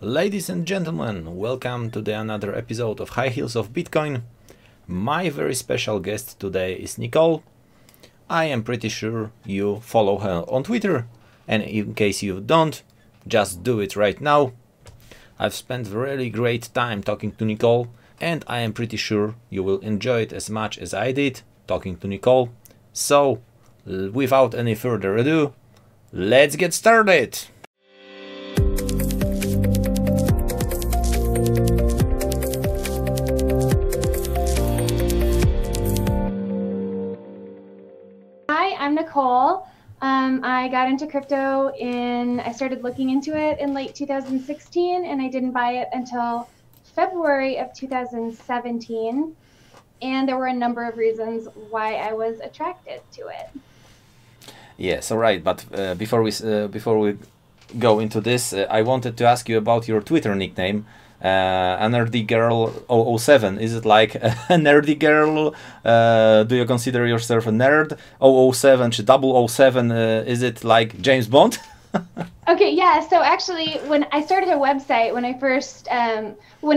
Ladies and gentlemen, welcome to another episode of High Heels of Bitcoin. My very special guest today is Nicole. I am pretty sure you follow her on Twitter, and in case you don't, just do it right now. I've spent really great time talking to Nicole, and I am pretty sure you will enjoy it as much as I did talking to Nicole. So, without any further ado, let's get started! I'm Nicole. I got into crypto I started looking into it in late 2016, and I didn't buy it until February of 2017. And there were a number of reasons why I was attracted to it. Yes, all right. But before we go into this, I wanted to ask you about your Twitter nickname. NrdGrl007. Is it like a nerdy girl? Do you consider yourself a nerd? 007 czy 007, is it like James Bond? Okay, yeah. So actually, when I started a website, when I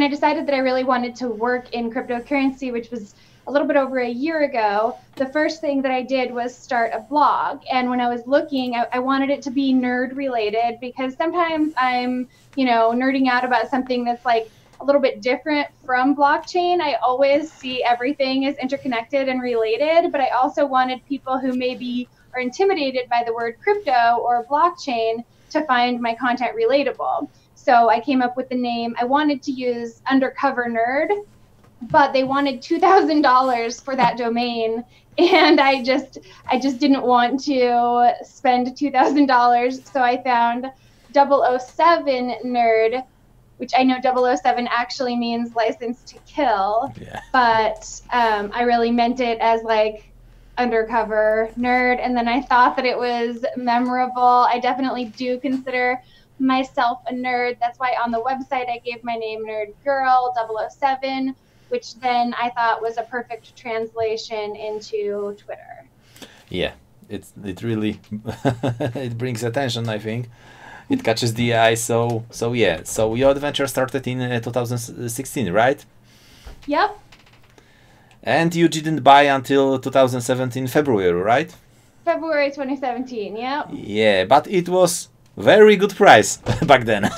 decided that I really wanted to work in cryptocurrency, which was a little bit over a year ago, the first thing that I did was start a blog. And when I was looking, I wanted it to be nerd related, because sometimes I'm, nerding out about something that's like a little bit different from blockchain. I always see everything as interconnected and related, but I also wanted people who maybe are intimidated by the word crypto or blockchain to find my content relatable. So I came up with the name. I wanted to use Undercover Nerd, but they wanted $2,000 for that domain, and I just didn't want to spend $2,000. So I found 007 Nerd, which I know 007 actually means license to kill, yeah. But I really meant it as like undercover nerd, and then I thought that it was memorable. I definitely do consider myself a nerd. That's why on the website I gave my name NrdGrl007, which then I thought was a perfect translation into Twitter. Yeah, it really it brings attention, I think. It catches the eye, so yeah. So your adventure started in 2016, right? Yep. And you didn't buy until 2017 February, right? February 2017, yep. Yeah, but it was very good price back then.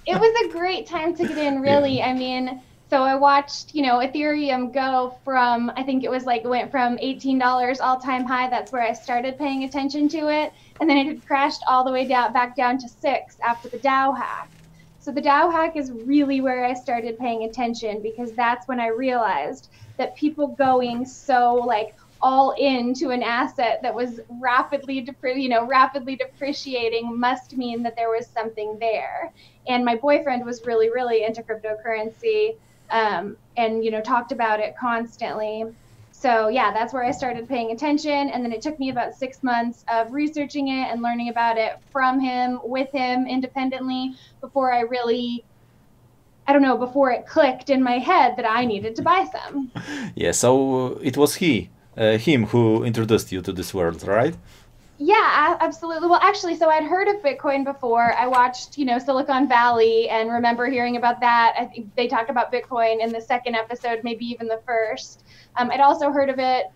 It was a great time to get in, really. Yeah. I mean, so I watched, Ethereum go from, I think it went from $18 all-time high. That's where I started paying attention to it. And then it had crashed all the way back down to 6 after the DAO hack. So the DAO hack is really where I started paying attention, because that's when I realized that people going so all into an asset that was rapidly depreciating must mean that there was something there. And my boyfriend was really, really into cryptocurrency, and talked about it constantly. So yeah, that's where I started paying attention, and then it took me about 6 months of researching it and learning about it from him, with him, independently, before before it clicked in my head that I needed to buy some. Yeah, so it was him who introduced you to this world, right? Yeah, absolutely. Well, actually, so I'd heard of Bitcoin before. I watched, Silicon Valley, and remember hearing about that. I think they talked about Bitcoin in the second episode, maybe even the first. I'd also heard of it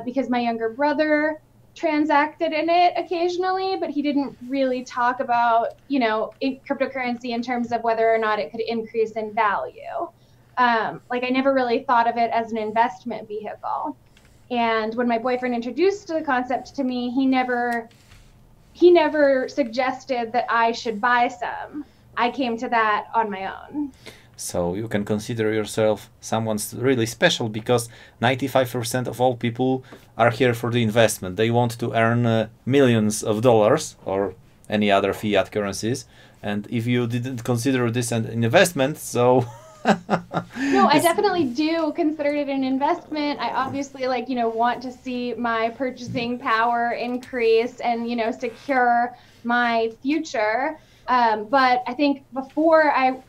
because my younger brother transacted in it occasionally, but he didn't really talk about, cryptocurrency in terms of whether or not it could increase in value. I never really thought of it as an investment vehicle. And when my boyfriend introduced the concept to me, he never suggested that I should buy some. I came to that on my own. So you can consider yourself someone's really special, because 95% of all people are here for the investment. They want to earn millions of dollars or any other fiat currencies. And if you didn't consider this an investment, so... No, I definitely do consider it an investment. I obviously want to see my purchasing power increase and, secure my future. But I think before I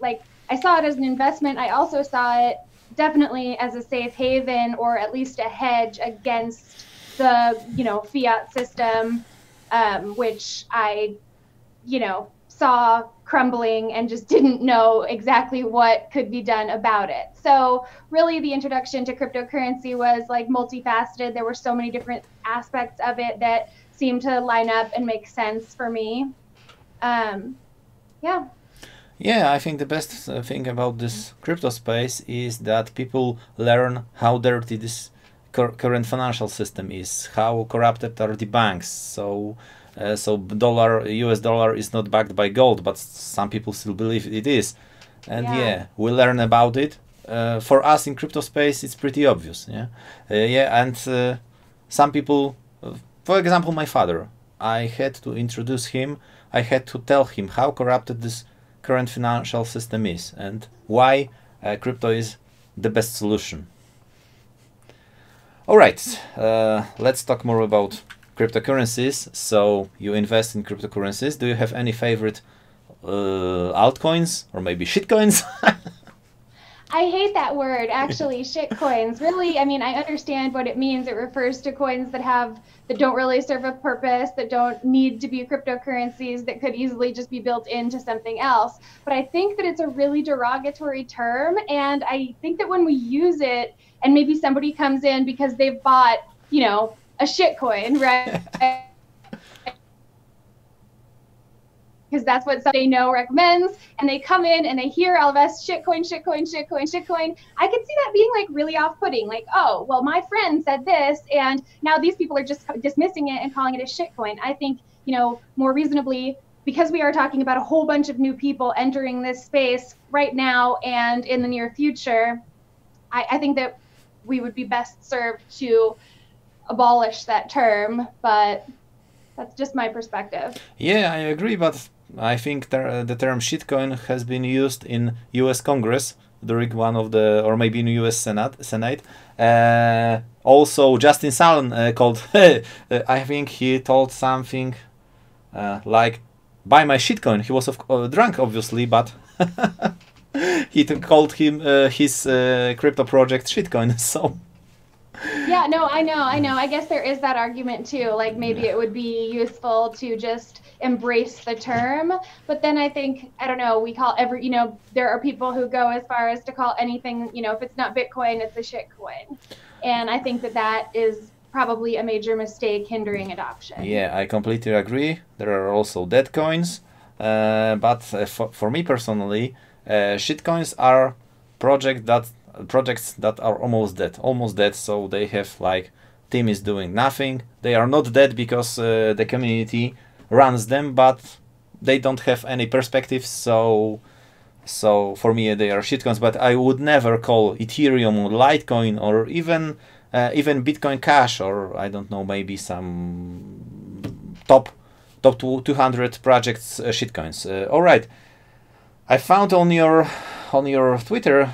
saw it as an investment, I also saw it definitely as a safe haven, or at least a hedge against the, fiat system, which I, saw crumbling and just didn't know exactly what could be done about it. So really the introduction to cryptocurrency was like multifaceted. There were so many different aspects of it that seemed to line up and make sense for me. Yeah. Yeah, I think the best thing about this crypto space is that people learn how dirty this current financial system is, how corrupted are the banks. So US dollar is not backed by gold, but some people still believe it is. And yeah, we learn about it. For us in crypto space, it's pretty obvious. And some people, for example, my father, I had to introduce him. I had to tell him how corrupted this current financial system is and why crypto is the best solution. All right, let's talk more about cryptocurrencies. So you invest in cryptocurrencies. Do you have any favorite altcoins or maybe shitcoins? I hate that word, actually, shitcoins. Really, I mean, I understand what it means. It refers to coins that don't really serve a purpose, that don't need to be cryptocurrencies, that could easily just be built into something else. But I think that it's a really derogatory term, and I think that when we use it, and maybe somebody comes in because they've bought, a shitcoin, right? Because that's what they know recommends, and they come in and they hear all of us shitcoin. I could see that being like really off-putting, like, oh, well, my friend said this, and now these people are just dismissing it and calling it a shitcoin. I think, more reasonably, because we are talking about a whole bunch of new people entering this space right now and in the near future, I think that we would be best served to abolish that term, but that's just my perspective. Yeah, I agree, but I think the term shitcoin has been used in U.S. Congress during one of or maybe in U.S. Senate. Also, Justin Salen called, I think he told something like, buy my shitcoin. He was drunk, obviously, but he called him his crypto project shitcoin, so... Yeah, no, I know. I guess there is that argument too. Like maybe it would be useful to just embrace the term. But then I think, I don't know, we call there are people who go as far as to call anything, if it's not Bitcoin, it's a shitcoin. And I think that is probably a major mistake hindering adoption. Yeah, I completely agree. There are also dead coins. But for me personally, shitcoins are projects that are almost dead, so they have like team is doing nothing. They are not dead because the community runs them, but they don't have any perspective, so for me they are shitcoins. But I would never call Ethereum, Litecoin, or even Bitcoin Cash, or I don't know, maybe some top 200 projects shitcoins. All right, I found on your Twitter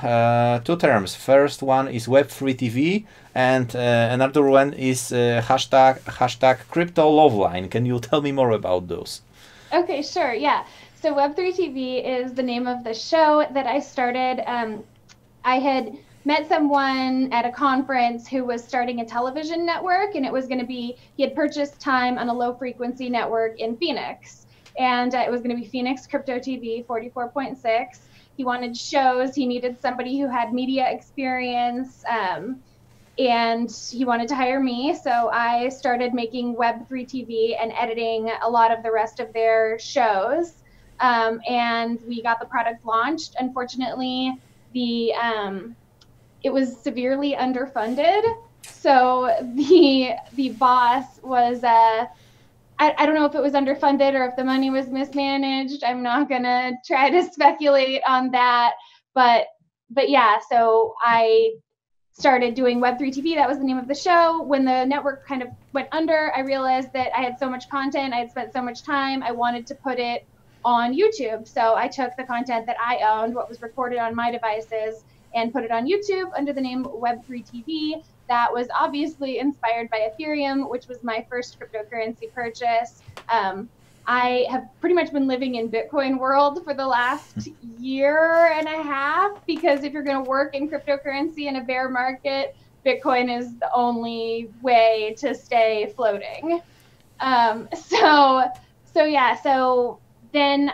two terms. First one is Web3 TV, and another one is hashtag crypto love line. Can you tell me more about those? Okay, sure. Yeah. So Web3 TV is the name of the show that I started. I had met someone at a conference who was starting a television network, and it was going to be, he had purchased time on a low frequency network in Phoenix, and it was going to be Phoenix Crypto TV 44.6. He wanted shows. He needed somebody who had media experience, and he wanted to hire me. So I started making Web3 TV and editing a lot of the rest of their shows. And we got the product launched. Unfortunately, it was severely underfunded. So the boss was I don't know if it was underfunded or if the money was mismanaged. I'm not going to try to speculate on that. But yeah, so I started doing Web3 TV. That was the name of the show. When the network kind of went under, I realized that I had so much content. I had spent so much time. I wanted to put it on YouTube. So I took the content that I owned, what was recorded on my devices, and put it on YouTube under the name Web3 TV. That was obviously inspired by Ethereum, which was my first cryptocurrency purchase. I have pretty much been living in Bitcoin world for the last year and a half, because if you're going to work in cryptocurrency in a bear market, Bitcoin is the only way to stay floating. So then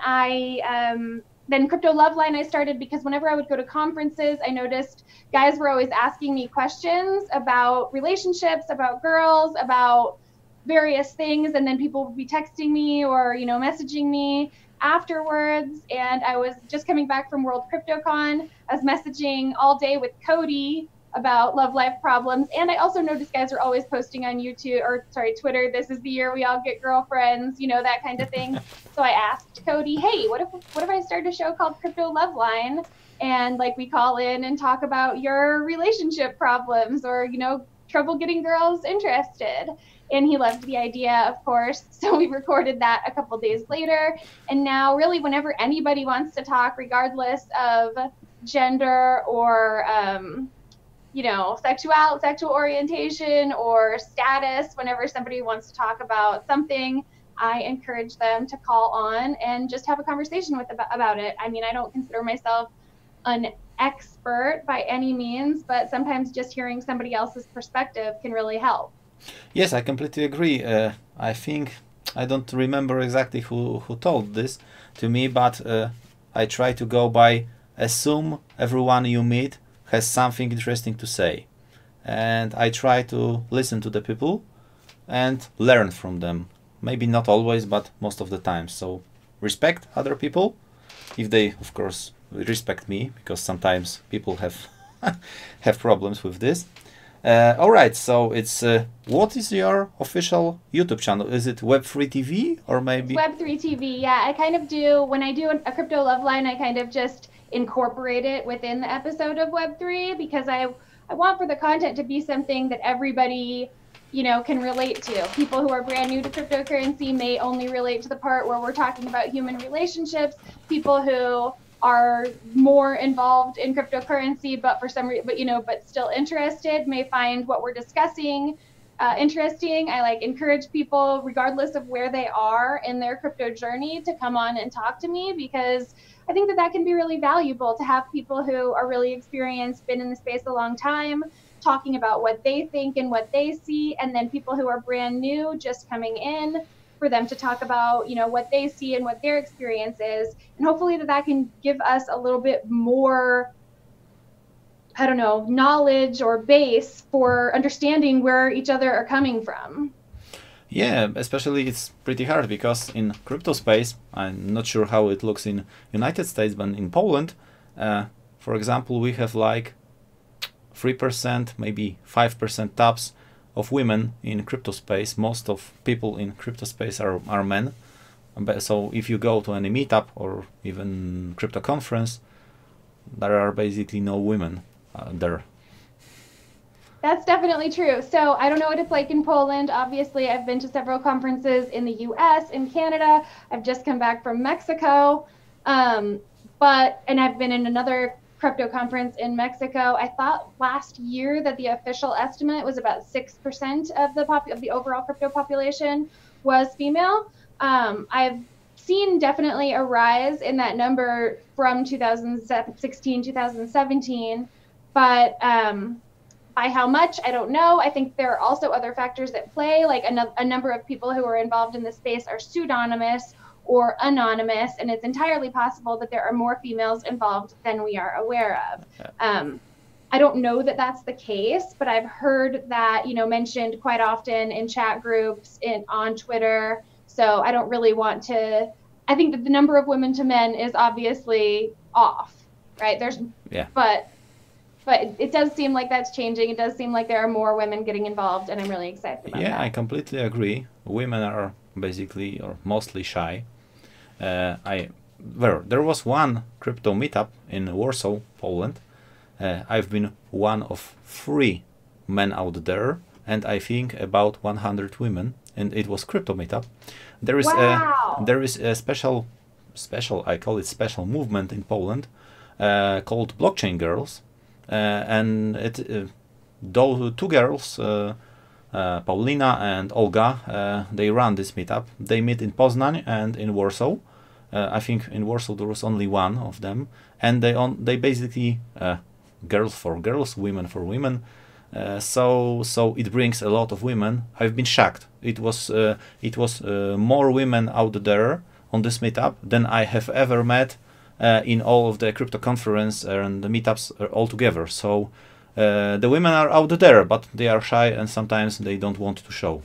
Crypto Loveline I started because whenever I would go to conferences, I noticed guys were always asking me questions about relationships, about girls, about various things, and then people would be texting me or messaging me afterwards. And I was just coming back from World CryptoCon. I was messaging all day with Cody about love life problems, and I also noticed guys are always posting on Twitter, this is the year we all get girlfriends, that kind of thing. So I asked Cody, hey, what if I started a show called Crypto Loveline, and like we call in and talk about your relationship problems or trouble getting girls interested. And he loved the idea, of course. So we recorded that a couple days later. And now really whenever anybody wants to talk, regardless of gender or sexual orientation or status, whenever somebody wants to talk about something, I encourage them to call on and just have a conversation about it. I mean, I don't consider myself an expert by any means, but sometimes just hearing somebody else's perspective can really help. Yes, I completely agree. I think I don't remember exactly who told this to me, but I try to go by assume everyone you meet has something interesting to say, and I try to listen to the people and learn from them. Maybe not always, but most of the time. So respect other people, if they of course respect me, because sometimes people have have problems with this. All right, so it's what is your official YouTube channel? Is it Web3 TV or maybe Web3 TV? Yeah, I kind of do when I do a Crypto Loveline. I kind of just incorporate it within the episode of Web3 because I want for the content to be something that everybody can relate to. People who are brand new to cryptocurrency may only relate to the part where we're talking about human relationships. People who are more involved in cryptocurrency, but for some reason, but still interested, may find what we're discussing interesting. I encourage people, regardless of where they are in their crypto journey, to come on and talk to me, because I think that can be really valuable to have people who are really experienced, been in the space a long time, talking about what they think and what they see, and then people who are brand new, just coming in, for them to talk about, what they see and what their experience is. And hopefully that can give us a little bit more, knowledge or base for understanding where each other are coming from. Yeah, especially it's pretty hard because in crypto space, I'm not sure how it looks in United States, but in Poland, for example, we have 3%, maybe 5% tops of women in crypto space. Most of people in crypto space are men. So if you go to any meetup or even crypto conference, there are basically no women there. That's definitely true. So I don't know what it's like in Poland. Obviously, I've been to several conferences in the US, in Canada. I've just come back from Mexico. And I've been in another crypto conference in Mexico. I thought last year that the official estimate was about 6% of the overall crypto population was female. I've seen definitely a rise in that number from 2016, 2017, but by how much, I don't know. I think there are also other factors at play, like a number of people who are involved in the space are pseudonymous or anonymous, and it's entirely possible that there are more females involved than we are aware of. I don't know that that's the case, but I've heard that mentioned quite often in chat groups, on Twitter. So I don't really want to. I think that the number of women to men is obviously off, right? But it does seem like that's changing. It does seem like there are more women getting involved, and I'm really excited about that. Yeah, I completely agree. Women are basically or mostly shy. There was one crypto meetup in Warsaw, Poland. I've been one of 3 men out there, and I think about 100 women, and it was crypto meetup. There is a special I call it special movement in Poland called Blockchain Girls, and those 2 girls, Paulina and Olga, they run this meetup. They meet in Poznań and in Warsaw. I think in Warsaw there was only one of them, and they basically girls for girls, women for women. So it brings a lot of women. I've been shocked. It was more women out there on this meetup than I have ever met in all of the crypto conference and the meetups all together. So the women are out there, but they are shy and sometimes they don't want to show.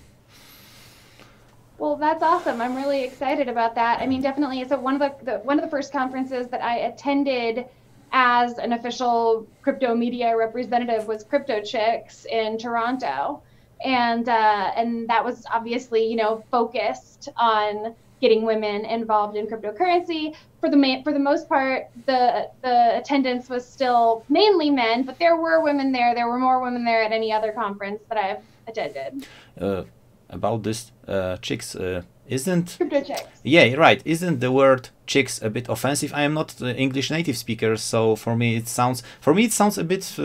Well, that's awesome. I'm really excited about that. I mean, definitely, it's one of the first conferences that I attended as an official crypto media representative was Crypto Chicks in Toronto, and that was obviously, you know, focused on getting women involved in cryptocurrency. For the most part, the attendance was still mainly men, but there were women there. There were more women there at any other conference that I've attended. About this chicks, isn't Crypto Chicks? Yeah, right. Isn't the word chicks a bit offensive? I am not the English native speaker, so for me it sounds a bit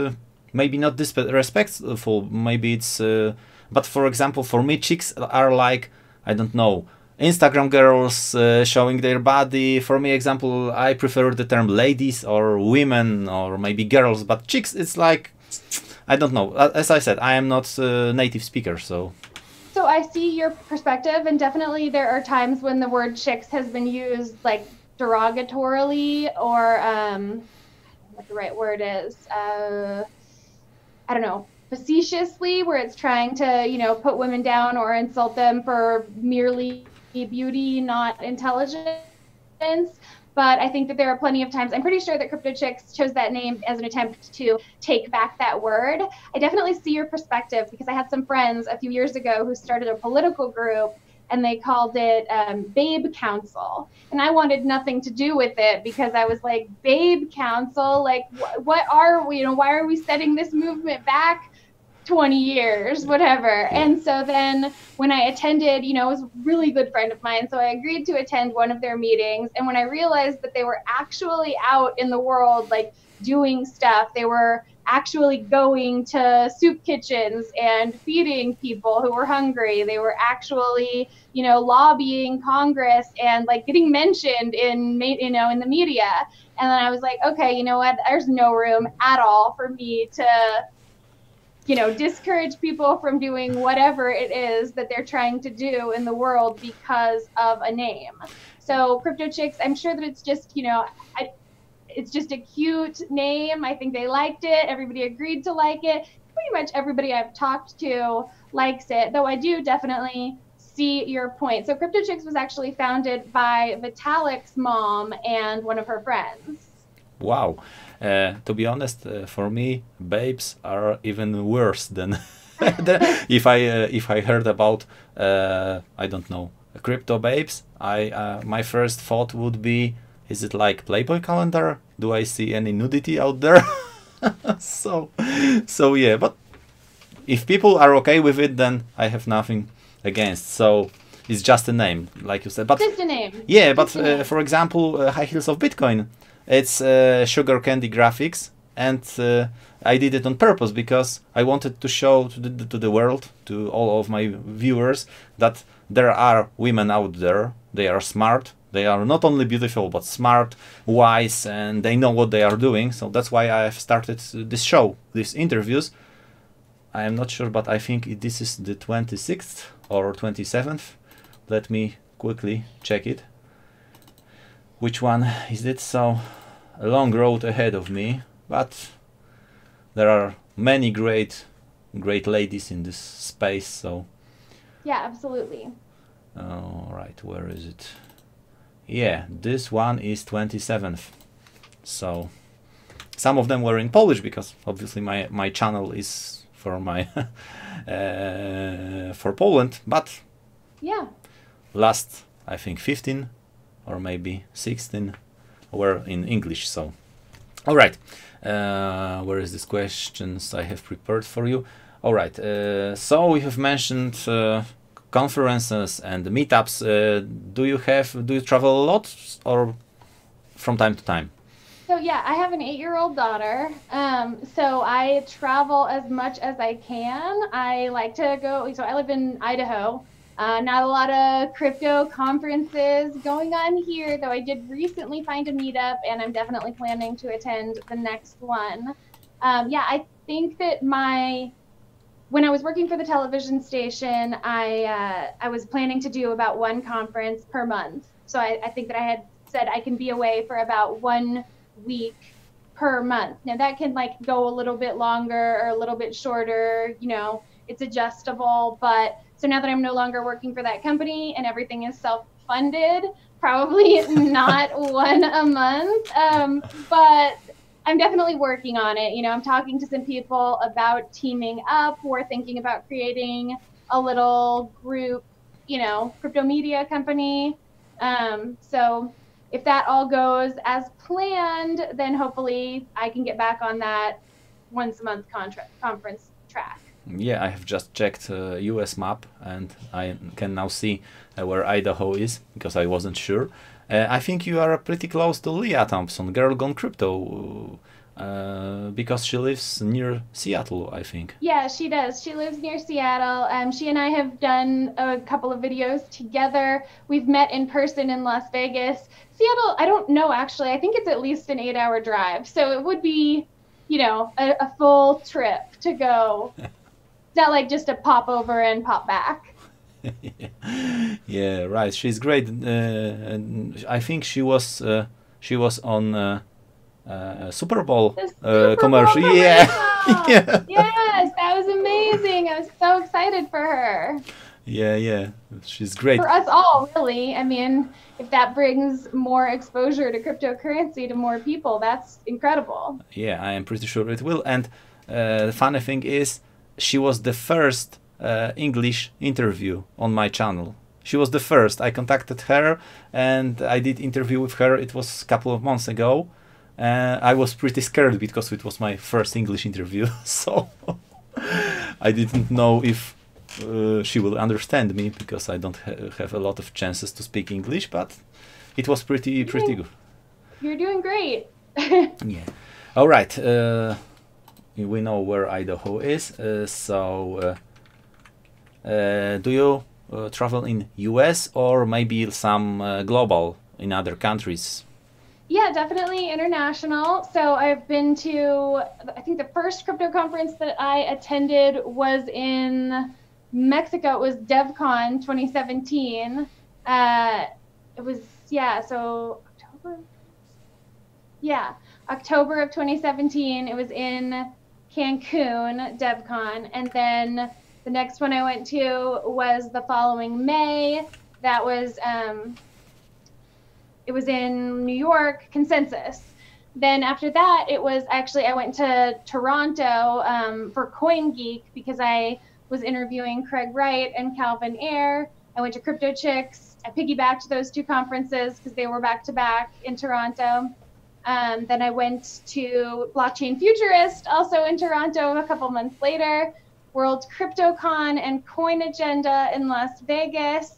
maybe not disrespectful. Maybe it's but for example, for me, chicks are like, I don't know, Instagram girls showing their body. For me, example, I prefer the term ladies or women or maybe girls, but chicks, it's like, I don't know. As I said, I am not a native speaker, so. So I see your perspective, and definitely there are times when the word chicks has been used like derogatorily or what the right word is. I don't know, facetiously, where it's trying to, you know, put women down or insult them for merely beauty, not intelligence. But I think that there are plenty of times, I'm pretty sure that Crypto Chicks chose that name as an attempt to take back that word. I definitely see your perspective, because I had some friends a few years ago who started a political group and they called it Babe Council. And I wanted nothing to do with it, because I was like, Babe Council, like what are we, you know, why are we setting this movement back 20 years, whatever. And so then when I attended, you know, it was a really good friend of mine, so I agreed to attend one of their meetings. And when I realized that they were actually out in the world, like doing stuff, they were actually going to soup kitchens and feeding people who were hungry. They were actually, you know, lobbying Congress and like getting mentioned in, you know, in the media. And then I was like, okay, you know what, there's no room at all for me to, you know, discourage people from doing whatever it is that they're trying to do in the world because of a name. So Crypto Chicks, I'm sure that it's just, you know, it's just a cute name. I think they liked it. Everybody agreed to like it. Pretty much everybody I've talked to likes it, though I do definitely see your point. So Crypto Chicks was actually founded by Vitalik's mom and one of her friends. Wow. To be honest, for me, babes are even worse than if I heard about I don't know, crypto babes. My first thought would be, is it like Playboy calendar? Do I see any nudity out there? so yeah. But if people are okay with it, then I have nothing against. So it's just a name, like you said. But just a name. Yeah, but for example, High Heels of Bitcoin. It's sugar candy graphics, and I did it on purpose because I wanted to show to the world, to all of my viewers, that there are women out there. They are smart. They are not only beautiful, but smart, wise, and they know what they are doing. So that's why I've started this show, these interviews. I am not sure, but I think this is the 26th or 27th. Let me quickly check it. Which one is it? So a long road ahead of me, but there are many great ladies in this space. So yeah, absolutely. All right, where is it? Yeah, this one is 27th. So some of them were in Polish, because obviously my channel is for my for Poland, but yeah, last I think 15 or maybe 16 were in English. So all right, where is this questions I have prepared for you? All right, so we have mentioned conferences and meetups. Do you travel a lot, or from time to time? So yeah, I have an 8-year-old daughter. So I travel as much as I can. I like to go, so I live in Idaho. Not a lot of crypto conferences going on here, though I did recently find a meetup, and I'm definitely planning to attend the next one. Yeah, I think that when I was working for the television station, I was planning to do about one conference per month. So I think that I had said I can be away for about 1 week per month. Now that can like go a little bit longer or a little bit shorter, you know, it's adjustable. But so now that I'm no longer working for that company and everything is self-funded, probably not one a month. But I'm definitely working on it. You know, I'm talking to some people about teaming up. We're thinking about creating a little group, you know, crypto media company. So if that all goes as planned, then hopefully I can get back on that once a month conference track. Yeah, I have just checked US map and I can now see where Idaho is because I wasn't sure. I think you are pretty close to Leah Thompson, Girl Gone Crypto, because she lives near Seattle, I think. Yeah, she does. She lives near Seattle. She and I have done a couple of videos together. We've met in person in Las Vegas. Seattle, I don't know actually. I think it's at least an 8-hour drive. So it would be, you know, a full trip to go. It's not like just a pop over and pop back. Yeah, right. She's great. And I think she was on Super Bowl commercial. Yeah. Yeah. Yes, that was amazing. I was so excited for her. Yeah. She's great. For us all, really. I mean, if that brings more exposure to cryptocurrency to more people, that's incredible. Yeah, I am pretty sure it will. And the funny thing is, she was the first English interview on my channel. She was the first. I contacted her and I did interview with her. It was a couple of months ago. I was pretty scared because it was my first English interview, so I didn't know if she will understand me because I don't have a lot of chances to speak English, but it was pretty good. You're doing great. Yeah. All right. We know where Idaho is. So do you travel in US or maybe some global in other countries? Yeah, definitely international. So I've been to, I think the first crypto conference that I attended was in Mexico. It was DevCon 2017. It was, so October? Yeah, October of 2017. It was in Cancun, DevCon. And then the next one I went to was the following May. That was, it was in New York, Consensus. Then after that, it was actually, I went to Toronto for CoinGeek because I was interviewing Craig Wright and Calvin Ayre. I went to Crypto Chicks. I piggybacked those two conferences because they were back to back in Toronto. Then I went to Blockchain Futurist, also in Toronto a couple months later, World CryptoCon and Coin Agenda in Las Vegas.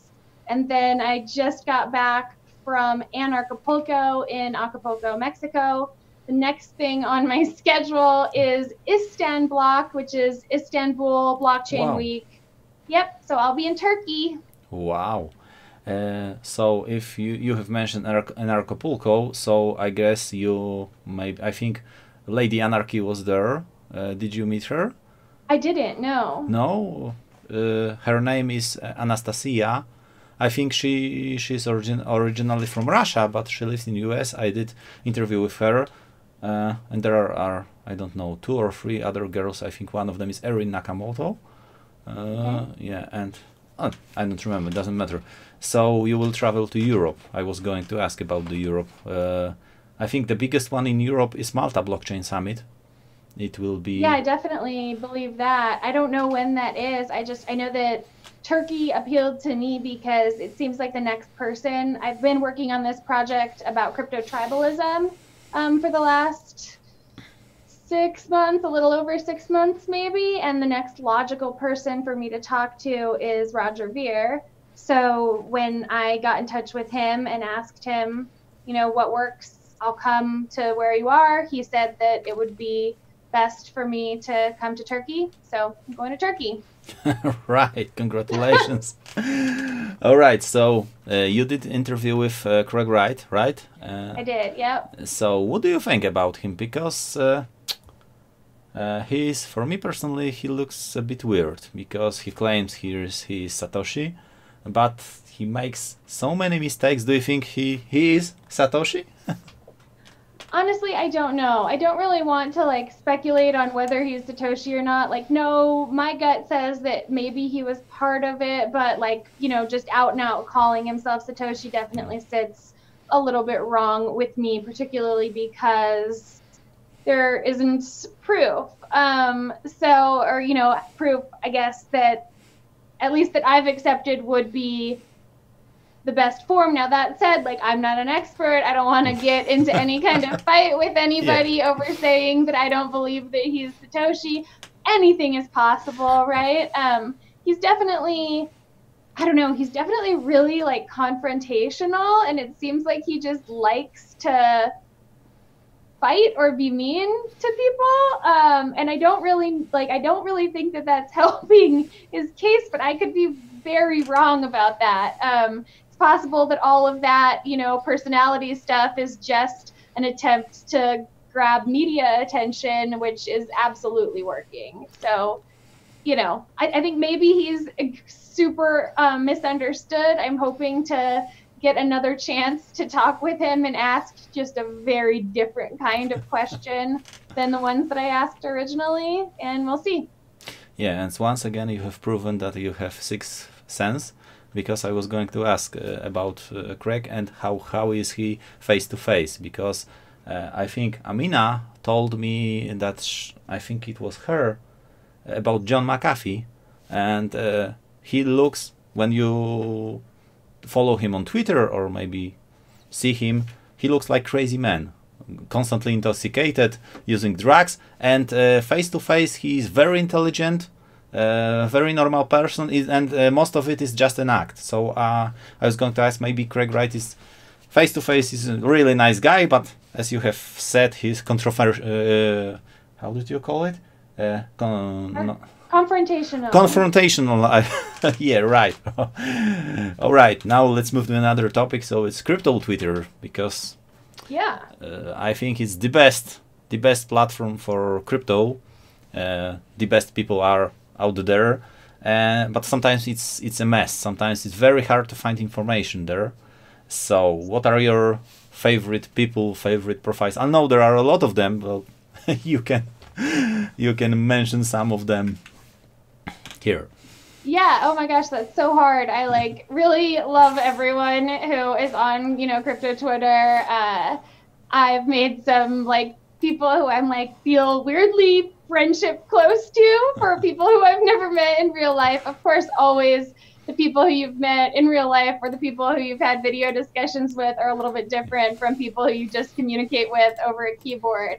And then I just got back from Acapulco in Acapulco, Mexico. The next thing on my schedule is Istanbul, which is Istanbul Blockchain Week. Yep, so I'll be in Turkey. Wow. So if you have mentioned Acapulco, so I guess I think Lady Anarchy was there. Did you meet her? I didn't, no. No? Her name is Anastasia. I think she's originally from Russia, but she lives in the US. I did interview with her, and there are I don't know 2 or 3 other girls. I think one of them is Erin Nakamoto. Yeah, and I don't remember. It doesn't matter. So you will travel to Europe. I was going to ask about the Europe. I think the biggest one in Europe is Malta Blockchain Summit. It will be. Yeah, I definitely believe that. I don't know when that is. I know that Turkey appealed to me because it seems like the next person. I've been working on this project about crypto tribalism for the last 6 months, a little over 6 months maybe, and the next logical person for me to talk to is Roger Ver. So when I got in touch with him and asked him, you know, what works, I'll come to where you are, he said that it would be best for me to come to Turkey. So I'm going to Turkey. Right, congratulations. All right, so you did interview with Craig Wright, right? I did, yep. So what do you think about him? Because for me personally, he looks a bit weird because he claims he is Satoshi, but he makes so many mistakes. Do you think he is Satoshi? Honestly, I don't know. I don't really want to like speculate on whether he's Satoshi or not. Like, no, my gut says that maybe he was part of it, but like, you know, just out and out calling himself Satoshi definitely sits a little bit wrong with me, particularly because there isn't proof. Or, you know, proof, I guess, that at least that I've accepted would be the best form. Now that said, like, I'm not an expert. I don't want to get into any kind of fight with anybody over saying that I don't believe that he's Satoshi. Anything is possible, right? He's definitely, I don't know, he's definitely really like confrontational, and it seems like he just likes to fight or be mean to people. And I don't really think that that's helping his case, but I could be very wrong about that. It's possible that all of that, you know, personality stuff is just an attempt to grab media attention, which is absolutely working. So, you know, I think maybe he's super misunderstood. I'm hoping to get another chance to talk with him and ask just a very different kind of question than the ones that I asked originally, and we'll see. Yeah, and once again you have proven that you have sixth sense, because I was going to ask about Craig and how is he face to face, because I think Amina told me that I think it was her about John McAfee, and he looks, when you follow him on Twitter or maybe see him, he looks like crazy man, constantly intoxicated, using drugs, and face to face he is very intelligent, very normal person, and most of it is just an act. So I was going to ask, maybe Craig Wright is face to face is a really nice guy, but as you have said, he's controversial. How did you call it? Confrontational. Confrontational. Yeah, right. All right, now let's move to another topic. So it's crypto Twitter, because yeah, I think it's the best platform for crypto. The best people are out there, but sometimes it's a mess. Sometimes it's very hard to find information there. So what are your favorite people, favorite profiles? I know there are a lot of them, but you can mention some of them here. Yeah, oh my gosh, that's so hard. I like really love everyone who is on, you know, crypto Twitter. I've made some like people who I'm like feel weirdly friendship close to, for people who I've never met in real life. Of course, always the people who you've met in real life or the people who you've had video discussions with are a little bit different from people who you just communicate with over a keyboard.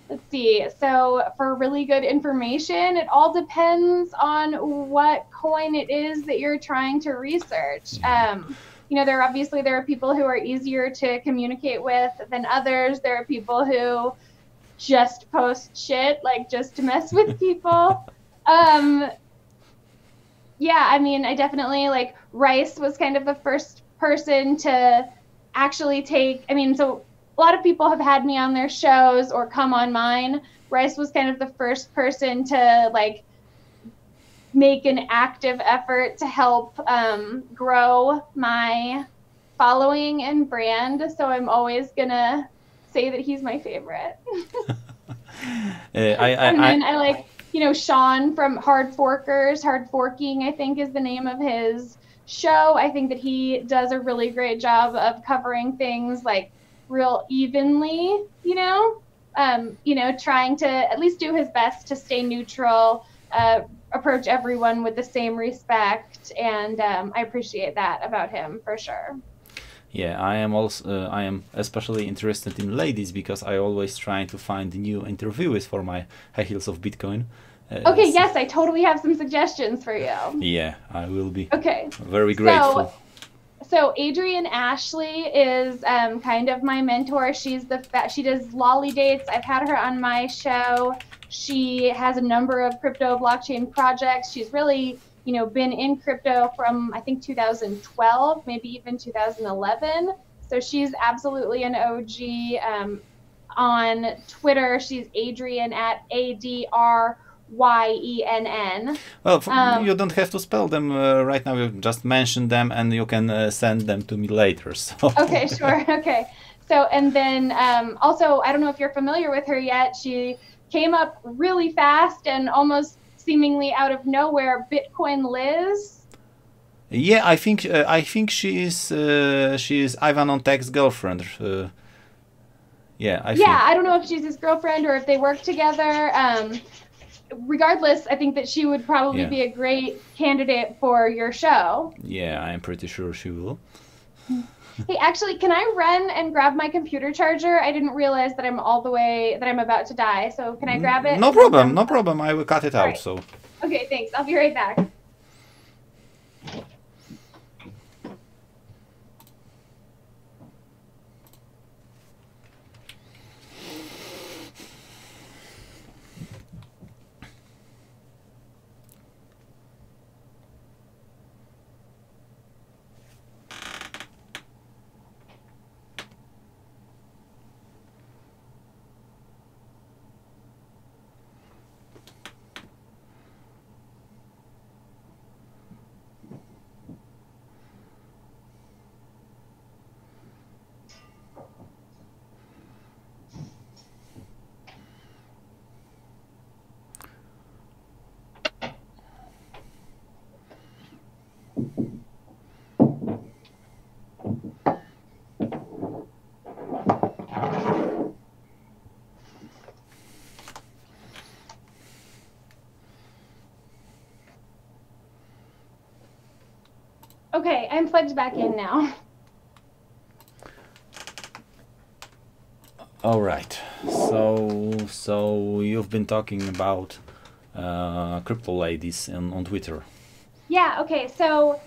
Let's see. So for really good information, it all depends on what coin it is that you're trying to research. You know, there are people who are easier to communicate with than others. There are people who just post shit, like just to mess with people. Yeah, I mean, I definitely like Rice was kind of the first person to actually take, I mean, so a lot of people have had me on their shows or come on mine. Rice was kind of the first person to like make an active effort to help grow my following and brand. So I'm always gonna say that he's my favorite. I like, you know, Sean from Hard Forking, I think is the name of his show. I think that he does a really great job of covering things like real evenly, you know, trying to at least do his best to stay neutral, approach everyone with the same respect, and I appreciate that about him for sure. Yeah, I am especially interested in ladies, because I always try to find new interviewees for my High Heels of Bitcoin. Okay, yes, I totally have some suggestions for you. Yeah, I will be very grateful. So Adrienne Ashley is kind of my mentor. She does lolly dates. I've had her on my show. She has a number of crypto blockchain projects. She's really, you know, been in crypto from I think 2012, maybe even 2011. So she's absolutely an OG. On Twitter, she's Adrienne at ADR YENN. Well, you don't have to spell them right now. You just mention them, and you can send them to me later. So. Okay, sure. Okay. So, and then also, I don't know if you're familiar with her yet. She came up really fast and almost seemingly out of nowhere. Bitcoin Liz. Yeah, I think she is Ivan on Tech's girlfriend. Yeah, I think. I don't know if she's his girlfriend or if they work together. Regardless, I think that she would probably be a great candidate for your show. Yeah, I am pretty sure she will. Hey, actually, can I run and grab my computer charger? I didn't realize that I'm about to die. So can I grab it? No problem, no problem. I will cut it out. Right. So. Okay, thanks. I'll be right back. Okay, I'm plugged back in now. All right. So you've been talking about crypto ladies on Twitter. Yeah. Okay. So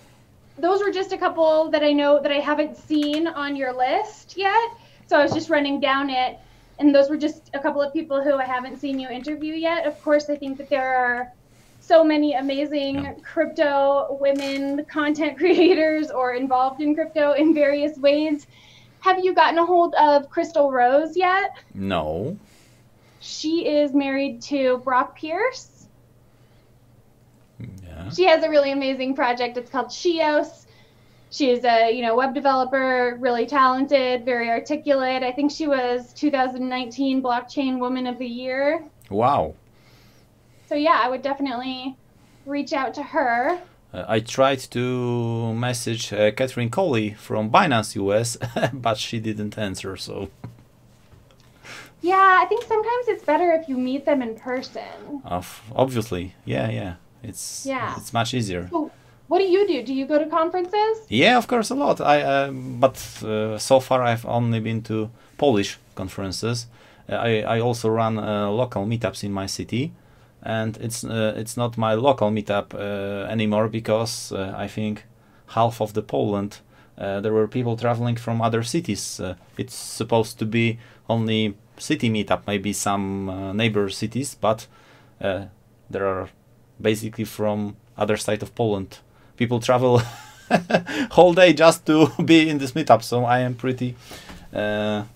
those were just a couple that I know that I haven't seen on your list yet. So I was just running down it, and those were just a couple of people who I haven't seen you interview yet. Of course, I think that there are so many amazing crypto women content creators or involved in crypto in various ways. Have you gotten a hold of Crystal Rose yet? No. She is married to Brock Pierce. Yeah. She has a really amazing project. It's called Shios. She's a web developer, really talented, very articulate. I think she was 2019 Blockchain Woman of the Year. Wow. So yeah, I would definitely reach out to her. I tried to message Catherine Coley from Binance US, but she didn't answer. So. Yeah, I think sometimes it's better if you meet them in person. Obviously, yeah. It's much easier. So what do you do? Do you go to conferences? Yeah, of course, a lot. But so far I've only been to Polish conferences. I also run local meetups in my city. And it's not my local meetup anymore because I think half of the Poland there were people traveling from other cities. It's supposed to be only city meetup, maybe some neighbor cities, but there are basically from other side of Poland. People travel whole day just to be in this meetup. So I am pretty. I've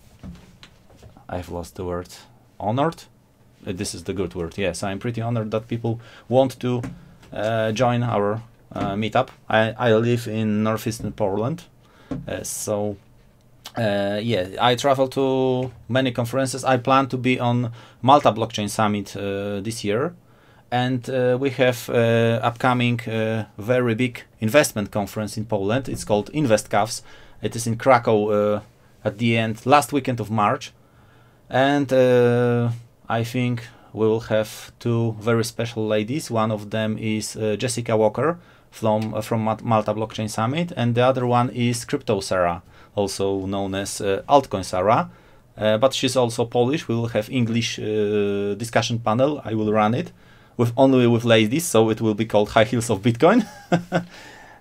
lost the word. Honored. This is the good word. Yes, I'm pretty honored that people want to join our meetup. I live in northeastern Poland, so I travel to many conferences. I plan to be on Malta Blockchain Summit this year, and we have upcoming very big investment conference in Poland. It's called InvestCavs. It is in Krakow at the last weekend of March, and I think we will have two very special ladies. One of them is Jessica Walker from Malta Blockchain Summit, and the other one is Crypto Sarah, also known as Altcoin Sarah. But she's also Polish. We will have English discussion panel. I will run it only with ladies, so it will be called High Heels of Bitcoin.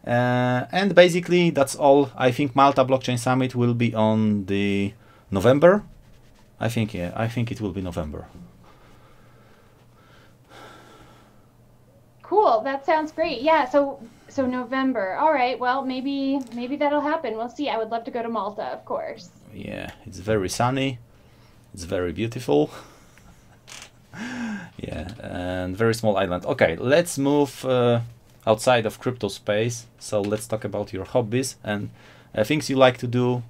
And basically that's all. I think Malta Blockchain Summit will be on the November. I think it will be November. Cool, that sounds great. Yeah, so November. All right, well, maybe that'll happen. We'll see. I would love to go to Malta, of course. Yeah, it's very sunny. It's very beautiful. Yeah, and very small island. Okay, let's move outside of crypto space. So let's talk about your hobbies and things you like to do,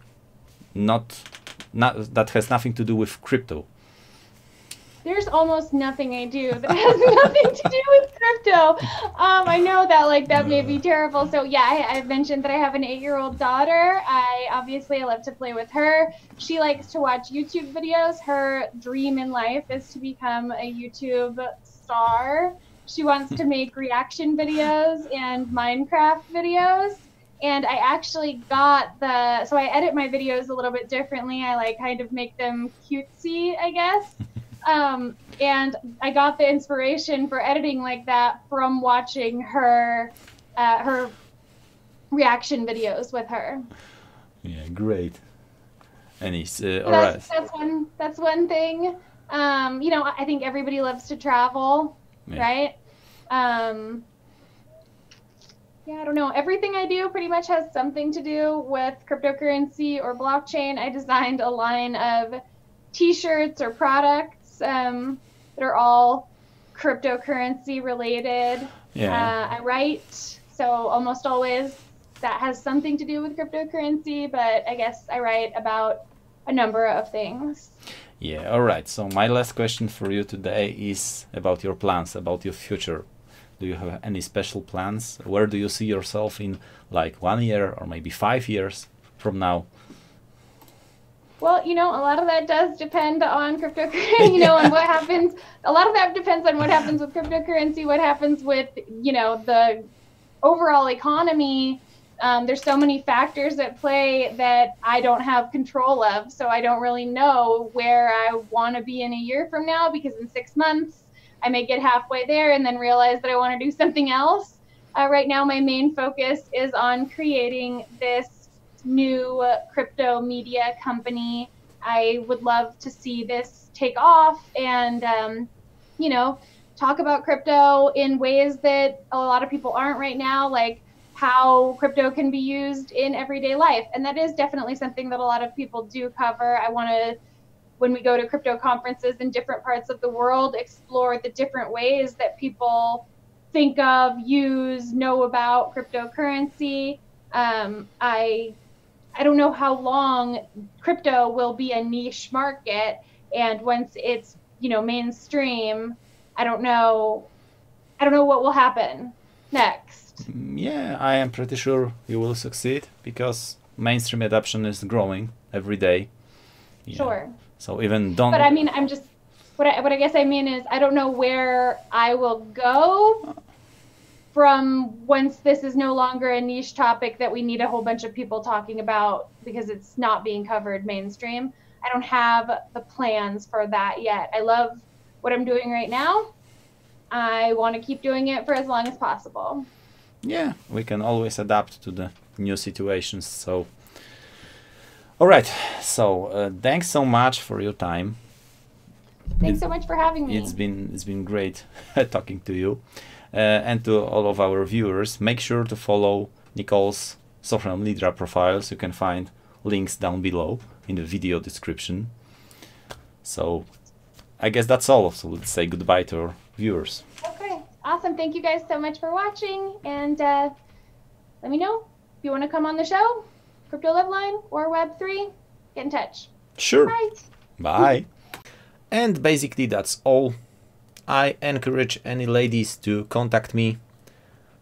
not that has nothing to do with crypto. There's almost nothing I do that has nothing to do with crypto. I know that that may be terrible. So yeah, I've mentioned that I have an 8-year-old daughter. I love to play with her. She likes to watch YouTube videos. Her dream in life is to become a YouTube star. She wants to make reaction videos and Minecraft videos. And I actually got so I edit my videos a little bit differently. I kind of make them cutesy, I guess. And I got the inspiration for editing like that from watching her reaction videos with her. Yeah, great. And it's all right. That's one thing. You know, I think everybody loves to travel, yeah. Right? Yeah, I don't know. Everything I do pretty much has something to do with cryptocurrency or blockchain. I designed a line of t-shirts or products that are all cryptocurrency related. Yeah. I write, so almost always that has something to do with cryptocurrency, but I guess I write about a number of things. Yeah, all right. So my last question for you today is about your plans, about your future. Do you have any special plans? Where do you see yourself in like 1 year or maybe 5 years from now? Well, you know, a lot of that does depend on cryptocurrency, you know, and what happens. A lot of that depends on what happens with cryptocurrency, what happens with, you know, the overall economy. There's so many factors at play that I don't have control of. So I don't really know where I want to be in a year from now, because in 6 months, I may get halfway there and then realize that I want to do something else. Right now, my main focus is on creating this new crypto media company. I would love to see this take off and, you know, talk about crypto in ways that a lot of people aren't right now, like how crypto can be used in everyday life. And that is definitely something that a lot of people do cover. I want to, when we go to crypto conferences in different parts of the world, explore the different ways that people think of, use, know about cryptocurrency. I don't know how long crypto will be a niche market, and once it's, you know, mainstream, I don't know what will happen next. Yeah, I am pretty sure you will succeed, because mainstream adoption is growing every day. Yeah. Sure. So even don't. But I mean, I'm just what I guess I mean is I don't know where I will go from once this is no longer a niche topic that we need a whole bunch of people talking about because it's not being covered mainstream. I don't have the plans for that yet. I love what I'm doing right now. I want to keep doing it for as long as possible. Yeah, we can always adapt to the new situations. So, all right. So, thanks so much for your time. Thanks so much for having me. It's been great talking to you. And to all of our viewers, make sure to follow Nicole's social media profiles. You can find links down below in the video description. So I guess that's all. So let's say goodbye to our viewers. Okay, awesome. Thank you guys so much for watching. And let me know if you want to come on the show, Crypto Love Line or Web3. Get in touch. Sure. Bye. Bye. And basically that's all. I encourage any ladies to contact me.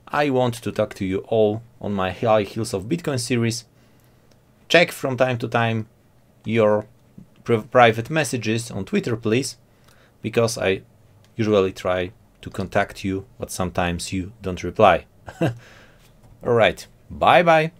I want to talk to you all on my High Heels of Bitcoin series. Check from time to time your private messages on Twitter, please, because I usually try to contact you, but sometimes you don't reply. Alright, bye bye.